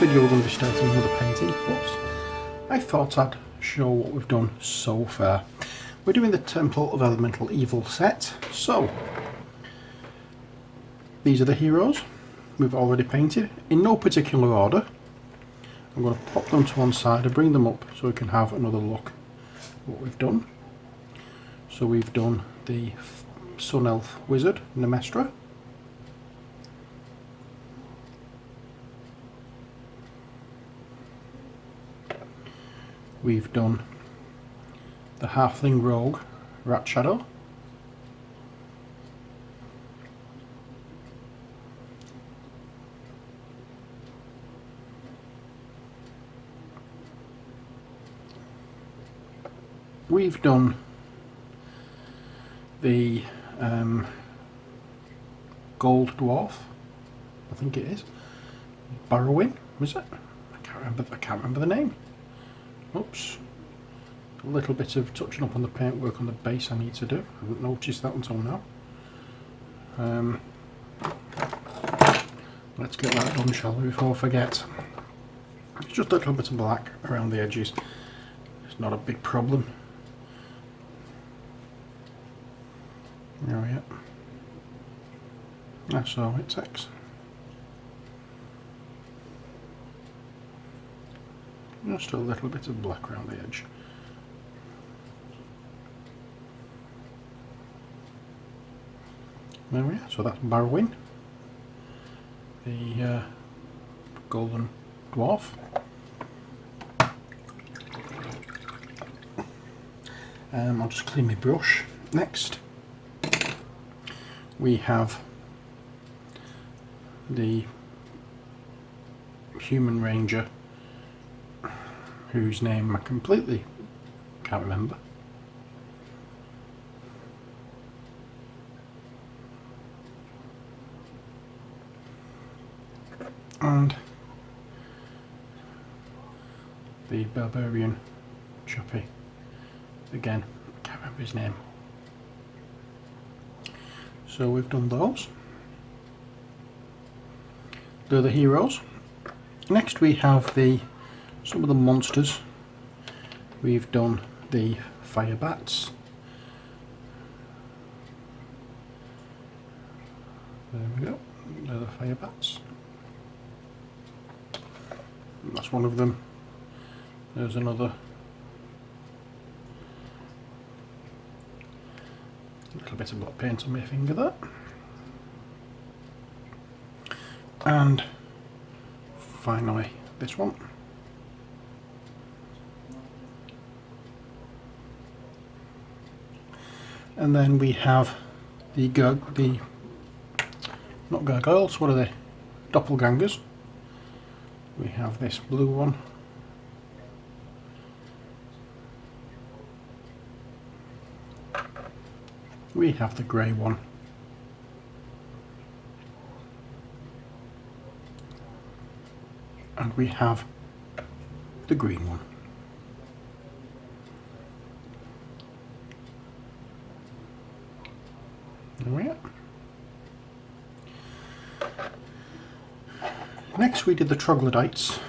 video we're going to be starting another painting, but I thought I'd show what we've done so far. We're doing the Temple of Elemental Evil set, so these are the heroes we've already painted, in no particular order. I'm going to pop them to one side and bring them up so we can have another look at what we've done. So we've done the Sun Elf Wizard, Nemestra. We've done the Halfling Rogue, Rat Shadow. We've done the Gold Dwarf, I think it is. Barrowin, was it? I can't remember the name. Oops. A little bit of touching up on the paintwork on the base I need to do. I haven't noticed that until now. Let's get that done, shall we, before I forget. It's just a little bit of black around the edges. It's not a big problem. There we are. That's all it takes. Just a little bit of black around the edge. There we are. So that's Barrowin, the Golden Dwarf. I'll just clean my brush. Next, we have the Human Ranger, whose name I completely can't remember. And the Barbarian chappie, again, can't remember his name. So we've done those. They're the heroes. Next we have some of the monsters. We've done the fire bats. There we go. They're the fire bats. That's one of them. There's another. A little bit of black paint on my finger there. And finally this one. And then we have not gargoyles, what are they? Doppelgangers. We have this blue one. We have the grey one. And we have the green one. There we are. Next we did the troglodytes.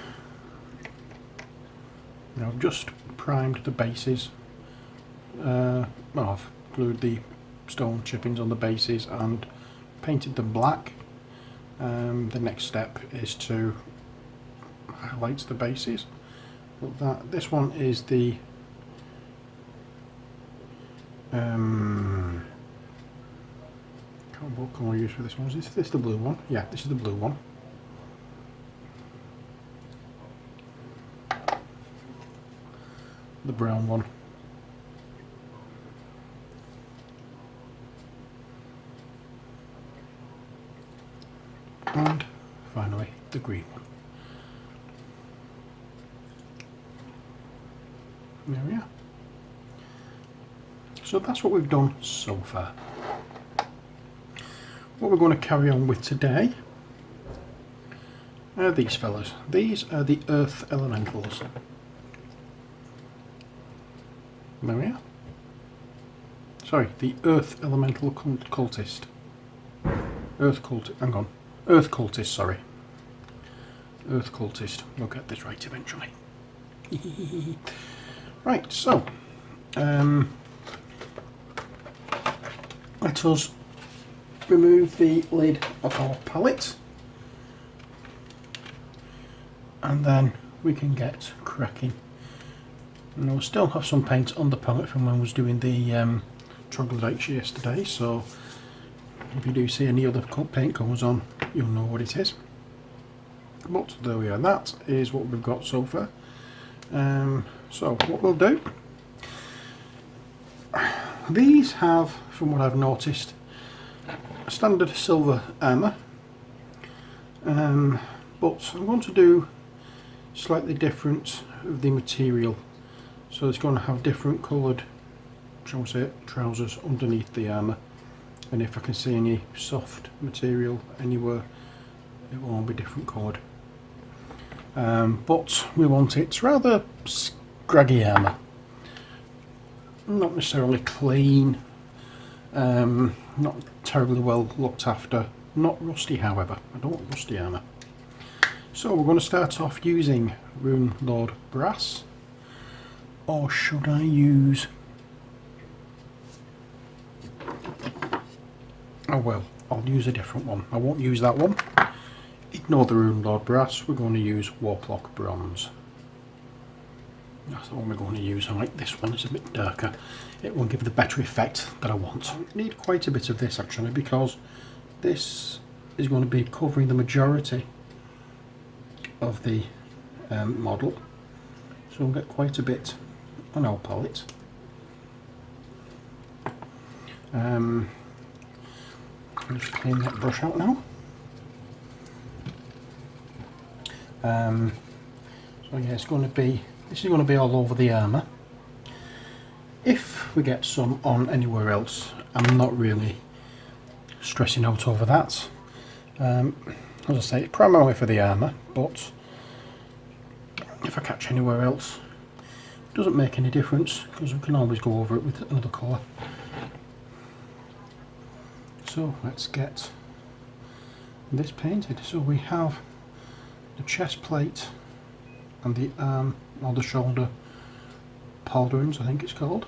Now I've just primed the bases. Well, I've glued the stone chippings on the bases and painted them black. The next step is to highlight the bases. But this one is the what can I use for this one? Is this the blue one? Yeah, this is the blue one. The brown one. And finally the green one. There we are. So that's what we've done so far. What we're going to carry on with today are these fellas. These are the Earth Elementals. There we are. Sorry, the Earth Elemental Cultist. Earth Cultist, sorry. Earth Cultist. We'll get this right eventually. Right, so let us remove the lid of our palette, and then we can get cracking. And we'll still have some paint on the palette from when I was doing the troglodytes yesterday, so if you do see any other paint colours on, you'll know what it is. But there we are, that is what we've got so far. So what we'll do, these have, from what I've noticed, a standard silver armour, but I'm going to do slightly different of the material, so it's going to have different coloured, shall we say, trousers underneath the armour, and if I can see any soft material anywhere, it will all be different coloured. But we want it rather scraggy armour, not necessarily clean, not terribly well looked after, not rusty however. I don't want rusty armour. So we're going to start off using Rune Lord Brass, or should I use, oh well, I'll use a different one. I won't use that one. Ignore the Rune Lord Brass, we're going to use Warplock Bronze. That's the one we're going to use. I like this one, it's a bit darker. It will give the better effect that I want. I need quite a bit of this actually, because this is going to be covering the majority of the model. So we'll get quite a bit on our palette. I'll just clean that brush out now. So yeah, it's going to be, this is going to be all over the armour. If we get some on anywhere else, I'm not really stressing out over that. As I say, primarily for the armour, but if I catch anywhere else, it doesn't make any difference, because we can always go over it with another colour. So let's get this painted. So we have the chest plate and the arm or the shoulder pauldrons, I think it's called.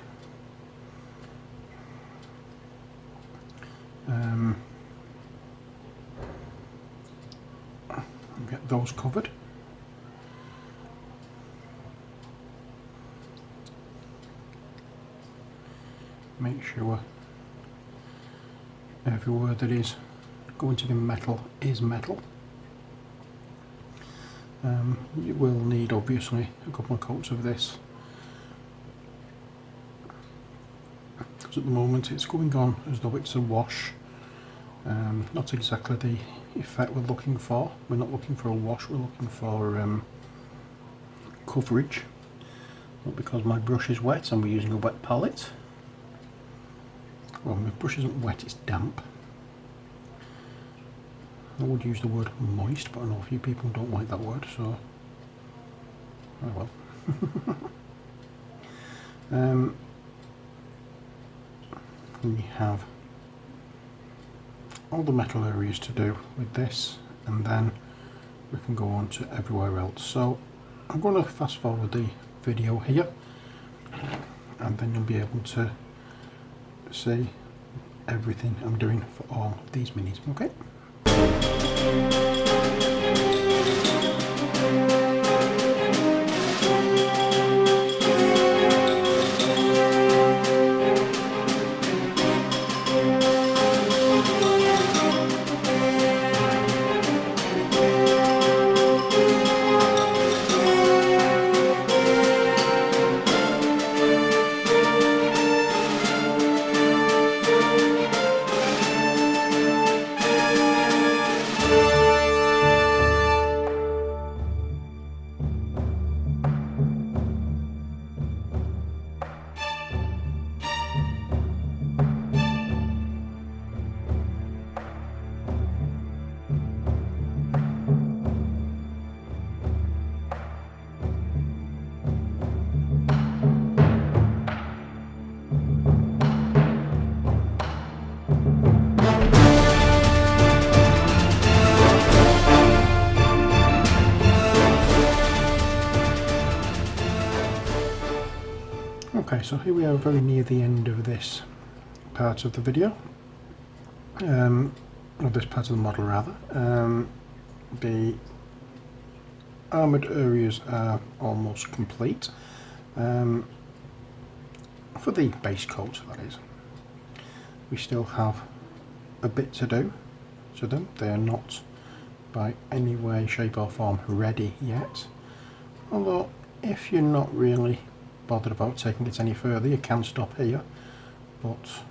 Get those covered. Make sure everywhere that is going to be metal is metal. You will need obviously a couple of coats of this, because at the moment it's going on as though it's a wash. Not exactly the effect we're looking for. We're not looking for a wash, we're looking for coverage. But because my brush is wet and we're using a wet palette, well, my brush isn't wet, it's damp. I would use the word moist, but I know a few people don't like that word, so oh well. We have all the metal areas to do with this, and then we can go on to everywhere else. So I'm going to fast forward the video here, and then you'll be able to see everything I'm doing for all of these minis. Okay. Okay, so here we are very near the end of this part of the video, or this part of the model rather. The armoured areas are almost complete, for the base coat that is. We still have a bit to do to them. They are not by any way, shape or form ready yet, although if you're not really bothered about taking it any further you can stop here, but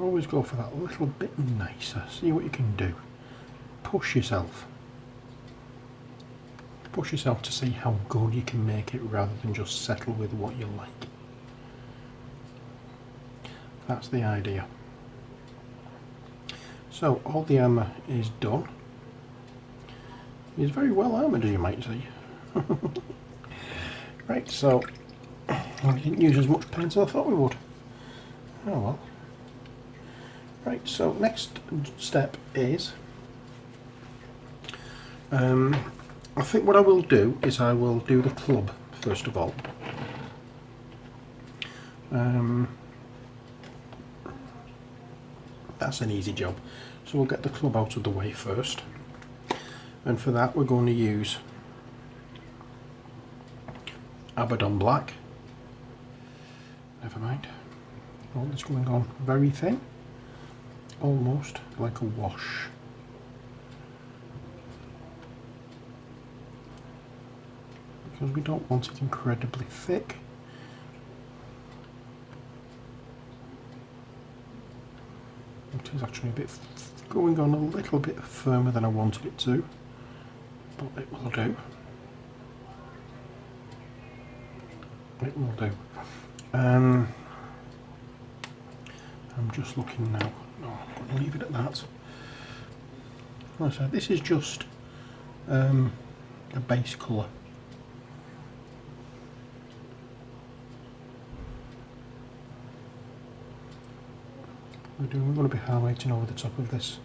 always go for that little bit nicer. See what you can do. Push yourself to see how good you can make it rather than just settle with what you like. That's the idea. So all the armour is done. He's very well armoured, as you might see. Right, so we didn't use as much paint as I thought we would. Oh well. Right, so next step is, I think what I will do is I will do the club first of all. That's an easy job. So we'll get the club out of the way first. And for that we're going to use Abaddon Black. Never mind. All that's going on very thin. Almost like a wash. Because we don't want it incredibly thick. It is actually a bit going on a little bit firmer than I wanted it to, but it will do. It will do. I'm just looking now. No, I'm going to leave it at that. Like I said, this is just a base colour. We're going to be highlighting over the top of this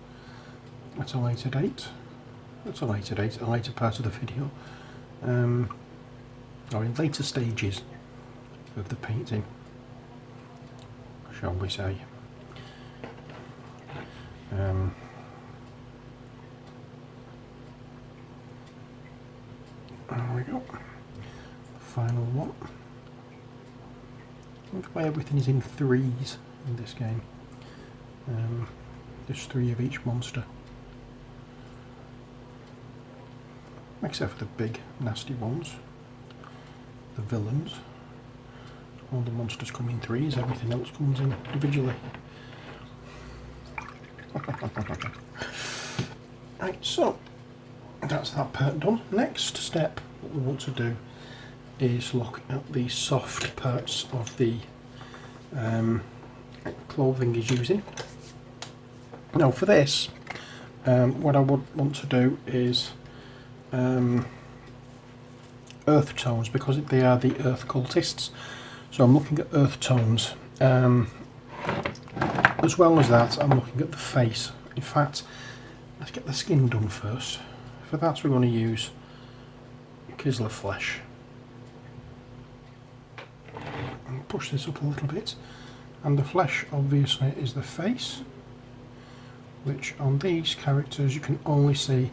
at a later date. That's a later date, a later part of the video. Or in later stages of the painting, shall we say. There we go. Final one. Look at why everything is in threes in this game. There's 3 of each monster, except for the big nasty ones, the villains. All the monsters come in threes, everything else comes in individually. Right, so that's that part done. Next step, what we want to do is look at the soft parts of the clothing he's using. Now for this, what I would want to do is earth tones, because they are the Earth Cultists. So I'm looking at earth tones. As well as that, I'm looking at the face. In fact, let's get the skin done first. For that we're going to use Kislev flesh. And push this up a little bit. And the flesh obviously is the face, which on these characters you can only see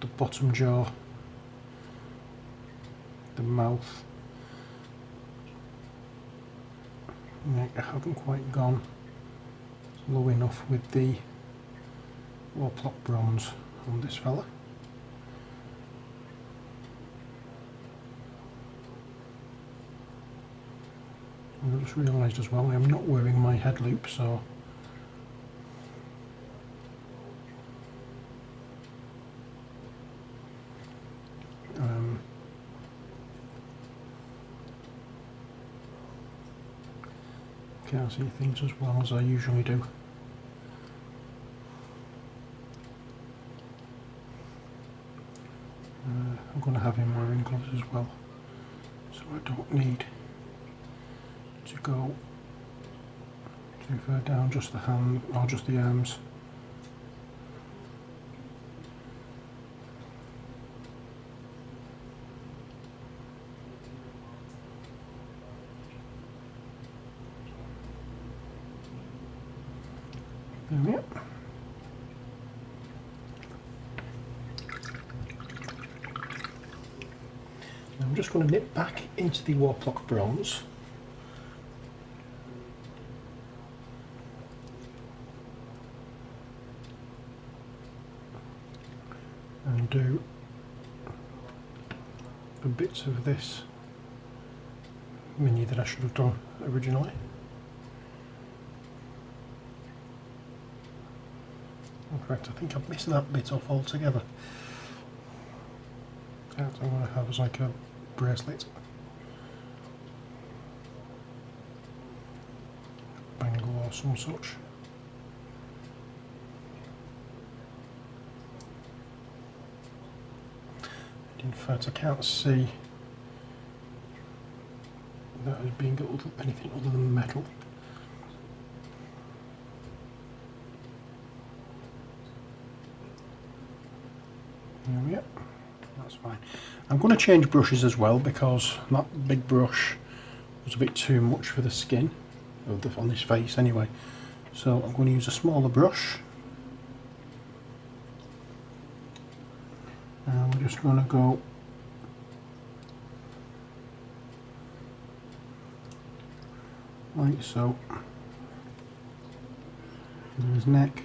the bottom jaw, the mouth. I haven't quite gone low enough with the Warplock bronze on this fella. And I just realised as well I am not wearing my head loop, so can't see things as well as I usually do. I'm going to have him wearing gloves as well, so I don't need to go too far down, just the hand or just the arms. Yep. I'm just going to nip back into the Warplock bronze. And do the bits of this mini that I should have done originally. In fact, I think I've missed that bit off altogether. That I'm going to have as like a bracelet. Bangle or some such. In fact, I can't see that as being anything other than metal. There we go. That's fine. I'm going to change brushes as well because that big brush was a bit too much for the skin on this face anyway. So I'm going to use a smaller brush. And we're just going to go like so. And his neck.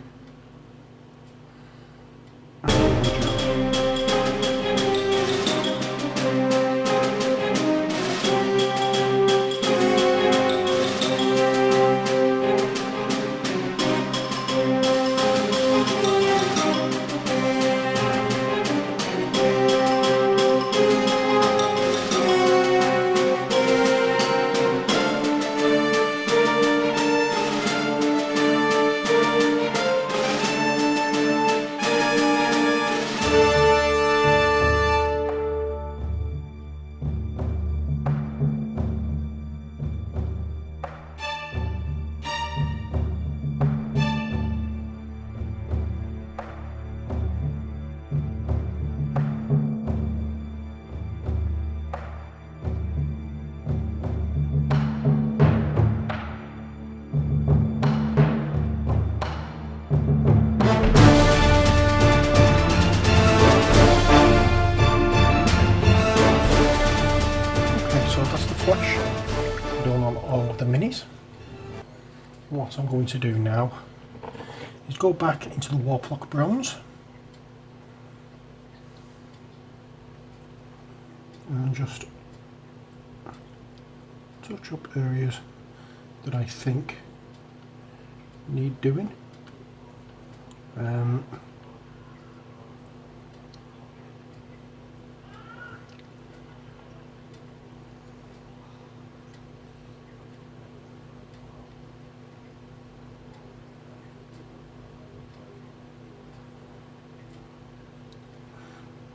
Flash done on all of the minis. What I'm going to do now is go back into the Warplock bronze and just touch up areas that I think need doing.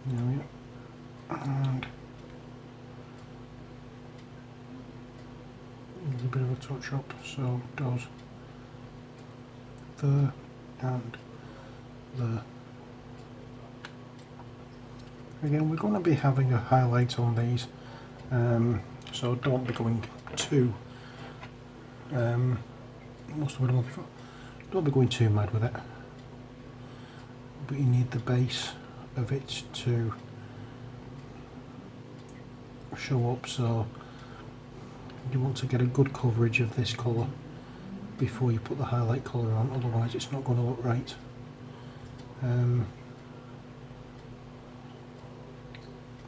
There we go. And a bit of a touch up, so it does there and there. Again, we're going to be having a highlight on these, so don't be going too what's the word I'm looking for? Don't be going too mad with it, but you need the base of it to show up, so you want to get a good coverage of this colour before you put the highlight colour on, otherwise it's not going to look right.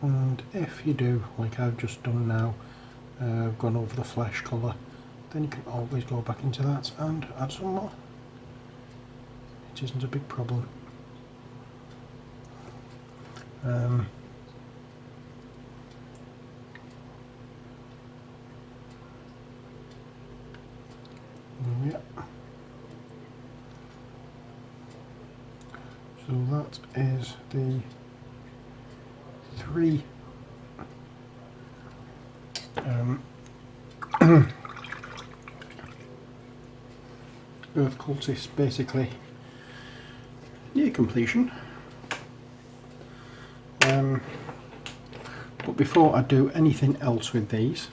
And if you do, like I've just done now, gone over the flesh colour, then you can always go back into that and add some more. It isn't a big problem. Yeah. So that is the three Earth Cultists basically near completion. But before I do anything else with these,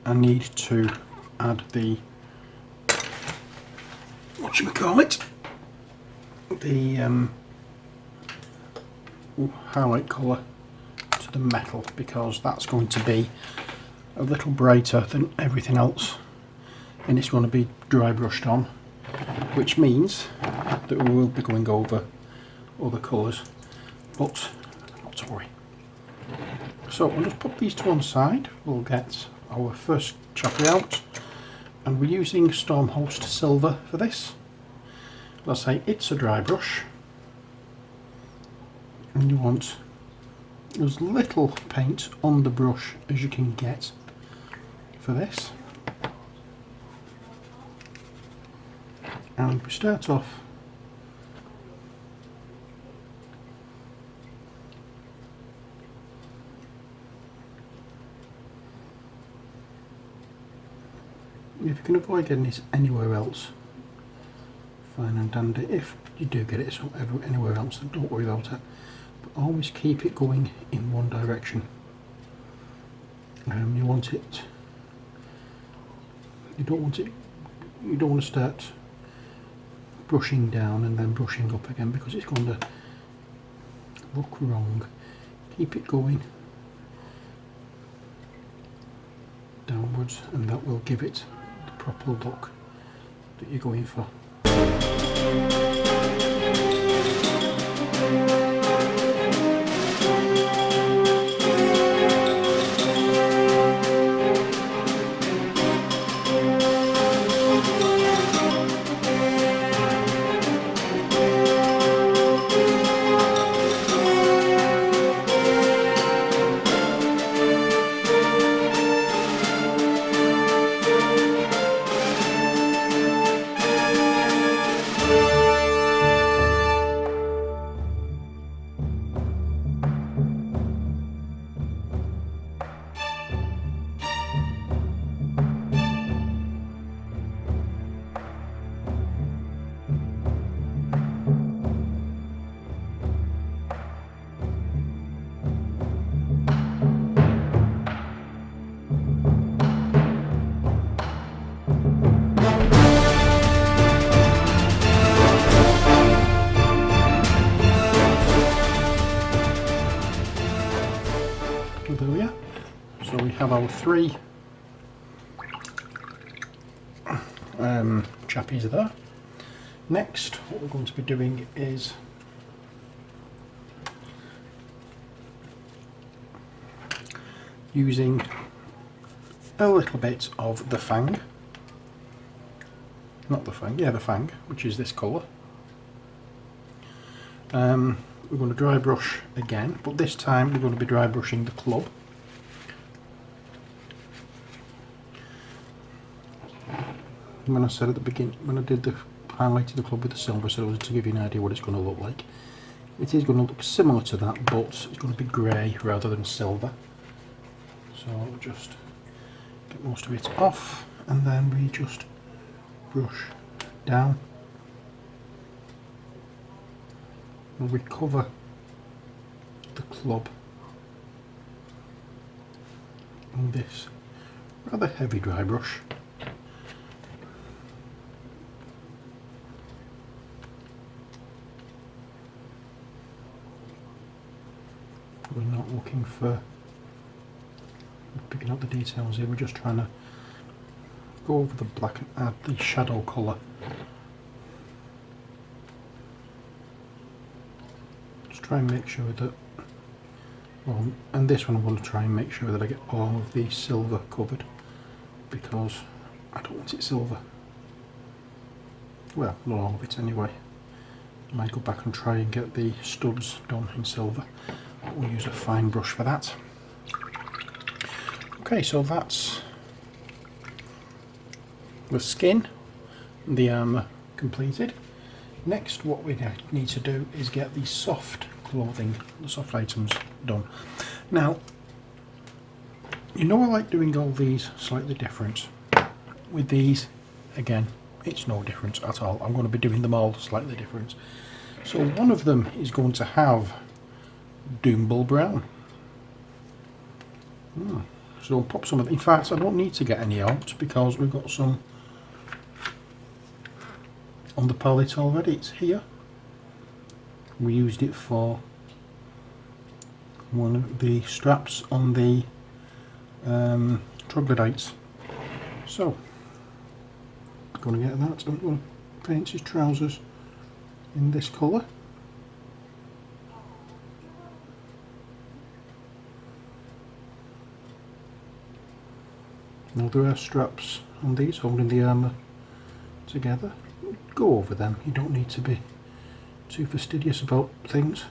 I I need to add the, whatchamacallit, the highlight colour to the metal, because that's going to be a little brighter than everything else, and it's going to be dry brushed on, which means that we will be going over other colours, but not to worry. So I'll just put these to one side. We'll get our first chappie out, and we're using Stormhost Silver for this. Let's say it's a dry brush, and you want as little paint on the brush as you can get for this. And we start off if you can avoid getting this anywhere else, fine and dandy. If you do get it anywhere else, then don't worry about it. But always keep it going in one direction. You want it. You don't want to start brushing down and then brushing up again, because it's going to look wrong. Keep it going downwards, and that will give it the proper look that you're going for. There we are. So we have our three chappies there. Next, what we're going to be doing is using a little bit of the fang, not the fang, yeah, the fang, which is this colour. We're going to dry brush again, but this time we're going to be dry brushing the club. When I said at the beginning, when I did the highlighted the club with the silver, so it was to give you an idea what it's going to look like. It is going to look similar to that, but it's going to be grey rather than silver. So I'll just get most of it off, and then we just brush down. And we cover the club in this rather heavy dry brush. We're not looking for picking up the details here, we're just trying to go over the black and add the shadow colour. Just try and make sure that, well, and this one I want to try and make sure that I get all of the silver covered, because I don't want it silver. Well, not all of it anyway. I might go back and try and get the studs done in silver. We'll use a fine brush for that. Okay, so that's the skin and the armour completed. Next, what we need to do is get the soft clothing, the soft items done. Now, you know I like doing all these slightly different. With these, again, it's no difference at all. I'm going to be doing them all slightly different. So one of them is going to have Doombull Brown. So I'll pop some of. In fact, I don't need to get any out because we've got some on the pallet already. It's here. We used it for one of the straps on the troglodytes. So I'm going to get that. I'm going to paint his trousers in this colour. Now there are straps on these holding the armour together. Go over them, you don't need to be too fastidious about things.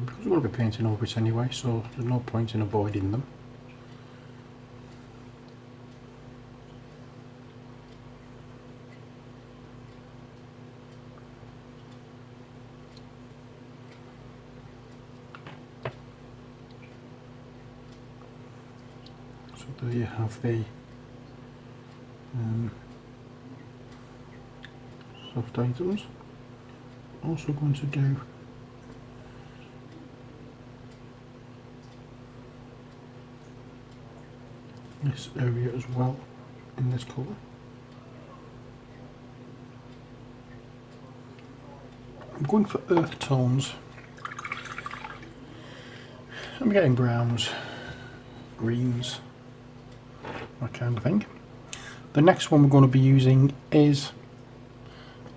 Because we're going to be painting over it anyway, so there's no point in avoiding them. So there you have the soft items. Also going to do this area as well in this colour. I'm going for earth tones. I'm getting browns, greens, that kind of thing. The next one we're going to be using is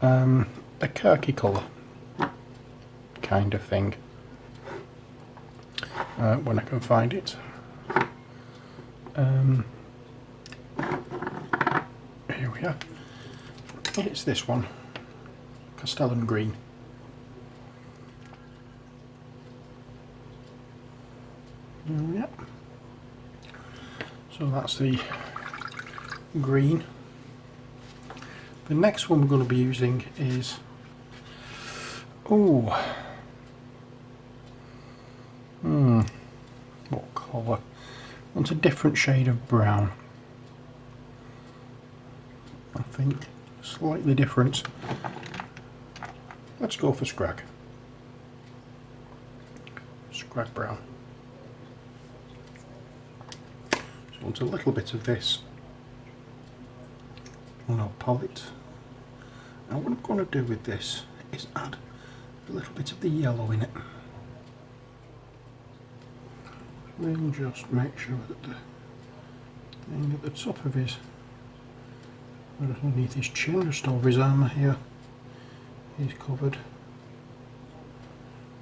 a khaki colour kind of thing, when I can find it. Here we are. It's this one, Castellan green. Yeah. So that's the green. The next one we're going to be using is what colour? It's a different shade of brown. I think slightly different. Let's go for scrag. Scrag brown. So it's a little bit of this on our palette. And what I'm going to do with this is add a little bit of the yellow in it. Then just make sure that the thing at the top of his, underneath his chin, just over his armour here, is covered.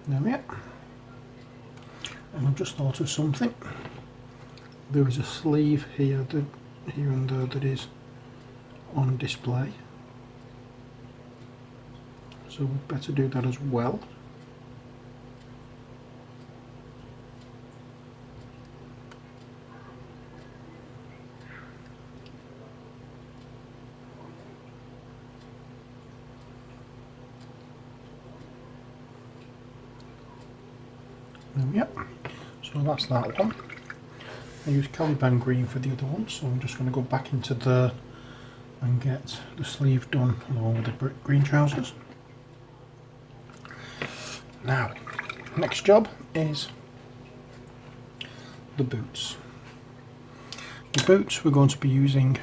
There we are. And I've just thought of something. There is a sleeve here, here and there, that is on display. So we'd better do that as well. Yep, so that's that one. I used Caliban green for the other one, so I'm just going to go back into there and get the sleeve done along with the green trousers. Now, next job is the boots. The boots we're going to be using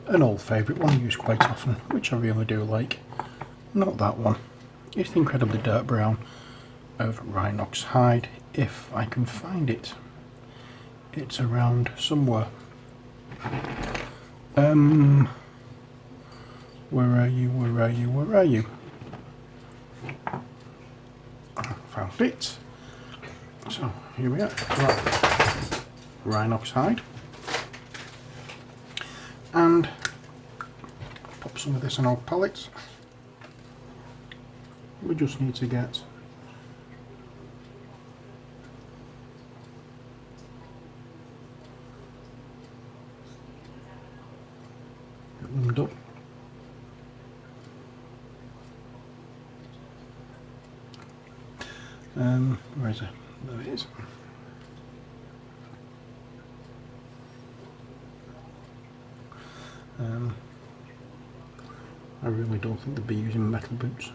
an old favourite one I use quite often, which I really do like. Not that one. It's the incredibly dark brown of Rhinox hide, if I can find it. It's around somewhere. Where are you? Where are you? Where are you? Found it. So here we are. Right. Rhinox hide. And pop some of this on our pallets. We just need to get them done. Where is it? There it is. I really don't think they'd be using metal boots.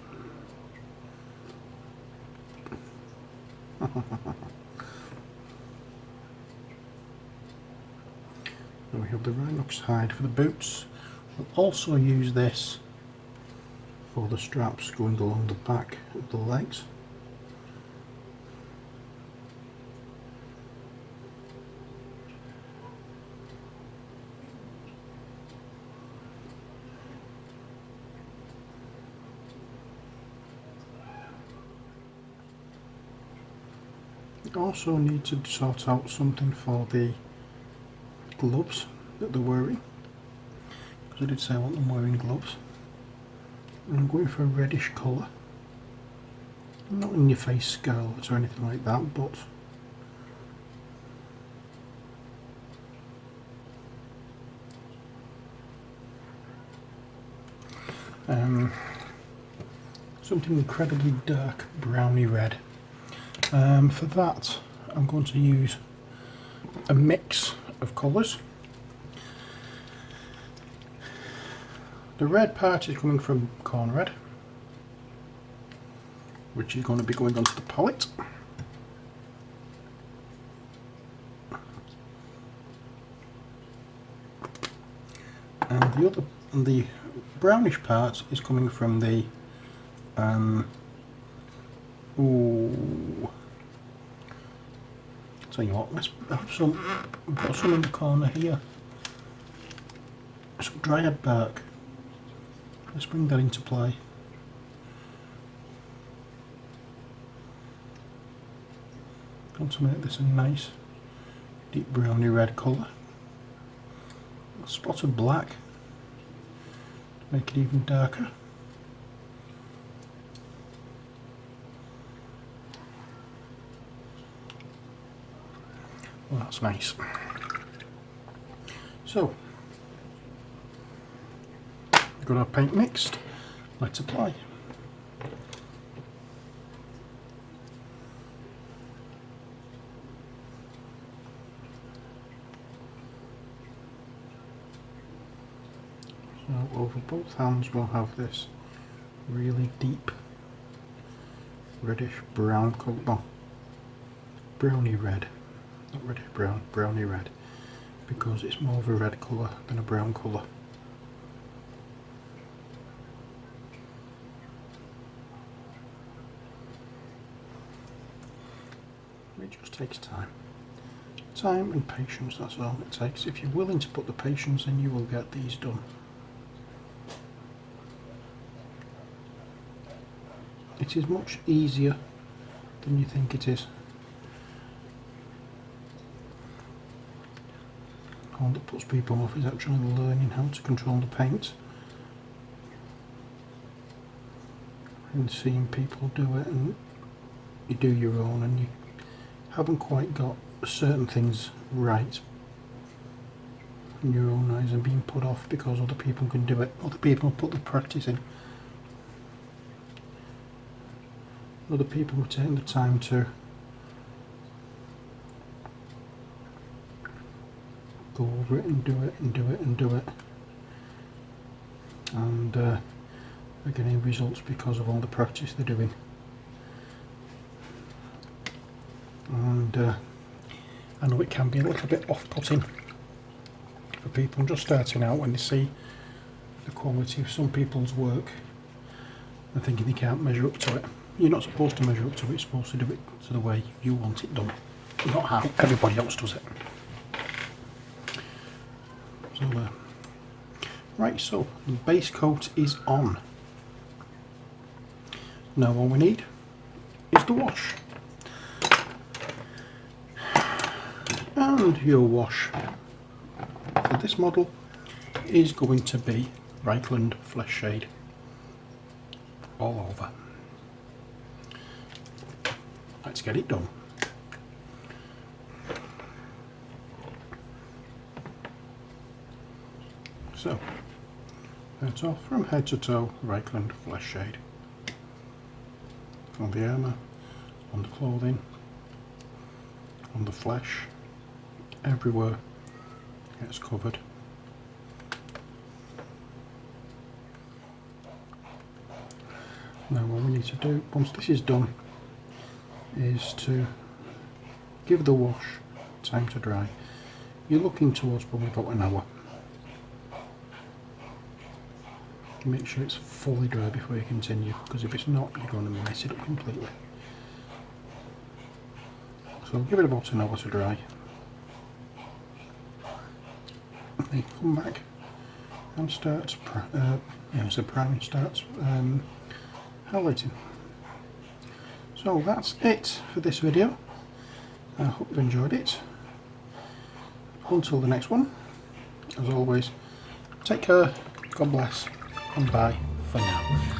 Then we have the rhinox hide for the boots. We'll also use this for the straps going along the back of the legs. Also need to sort out something for the gloves that they're wearing, because I did say I want them wearing gloves. I'm going for a reddish colour, not in your face scarlet or anything like that, but something incredibly dark browny red. For that I'm going to use a mix of colours. The red part is coming from corn red, which is going to be going onto the palette. And the brownish part is coming from the tell you what, let's have some. We've got some in the corner here. Some dryad bark. Let's bring that into play. Want to make this a nice deep browny red colour. A spot of black to make it even darker. Well, that's nice. So, we've got our paint mixed. Let's apply. So over both hands we'll have this really deep reddish brown colour, well, browny red. Not reddish brown, browny red, because it's more of a red colour than a brown colour. It just takes time. Time and patience, that's all it takes. If you're willing to put the patience in, you will get these done. It is much easier than you think it is. All that puts people off is actually learning how to control the paint and seeing people do it, and you do your own and you haven't quite got certain things right in your own eyes and being put off because other people can do it. Other people put the practice in. Other people are taking the time to go over it and do it and do it and do it, and are getting results because of all the practice they're doing. And I know it can be a little bit off-putting for people just starting out when they see the quality of some people's work and thinking they can't measure up to it. You're not supposed to measure up to it, you're supposed to do it to the way you want it done, not how everybody else does it. So, right, so the base coat is on. Now all we need is the wash. And your wash for this model is going to be Reichland Flesh Shade all over. Let's get it done. So, that's all from head to toe, Reichland Flesh Shade. On the armour, on the clothing, on the flesh, everywhere it's covered. Now what we need to do, once this is done, is to give the wash time to dry. You're looking towards probably about an hour. Make sure it's fully dry before you continue, because if it's not, you're going to mess it up completely. So give it about an hour to dry. Then come back and start, priming starts highlighting. So that's it for this video. I hope you've enjoyed it. Until the next one, as always, take care, God bless, and bye for now.